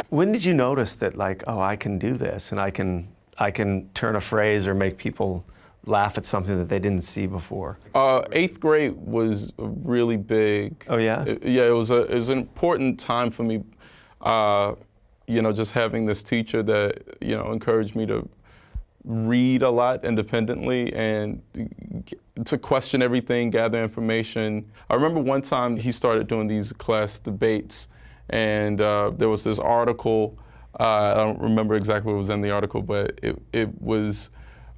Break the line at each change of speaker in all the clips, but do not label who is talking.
When did you notice that, like, oh, I can do this, and I can turn a phrase or make people laugh at something that they didn't see before?
8th grade was really big.
Oh, yeah?
It was an important time for me, just having this teacher that, encouraged me to read a lot independently and to question everything, gather information. I remember one time he started doing these class debates, and there was this article, I don't remember exactly what was in the article, but it was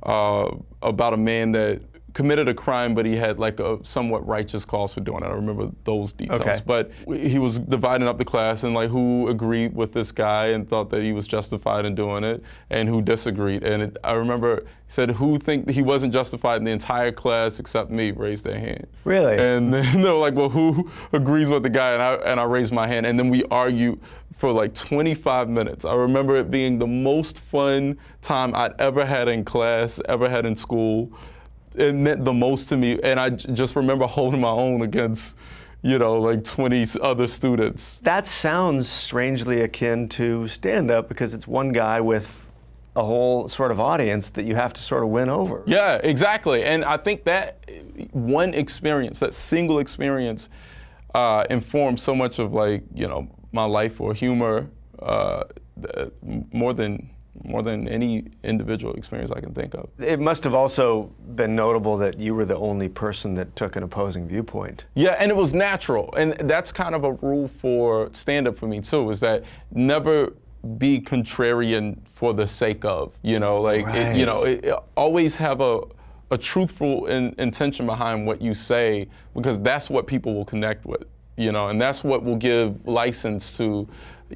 about a man that committed a crime, but he had like a somewhat righteous cause for doing it. I remember those details.
Okay.
But he was dividing up the class and like who agreed with this guy and thought that he was justified in doing it, and who disagreed. And I remember he said, who think he wasn't justified in the entire class except me, raised their hand.
Really?
And then they were like, well, who agrees with the guy? And I raised my hand, and then we argued for like 25 minutes. I remember it being the most fun time I'd ever had in class, ever had in school. It meant the most to me, and I just remember holding my own against, like 20 other students.
That sounds strangely akin to stand-up, because it's one guy with a whole sort of audience that you have to sort of win over.
Yeah, exactly. And I think that one experience, that single experience, informed so much of my life or humor more than any individual experience I can think of.
It must have also been notable that you were the only person that took an opposing viewpoint.
Yeah, and it was natural. And that's kind of a rule for stand-up for me too, is that never be contrarian for the sake of,
Right.
Always have a truthful intention behind what you say, because that's what people will connect with, and that's what will give license to,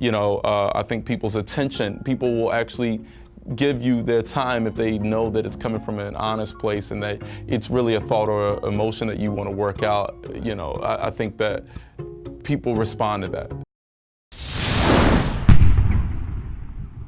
I think people's attention. People will actually give you their time if they know that it's coming from an honest place and that it's really a thought or an emotion that you want to work out. I think that people respond to that.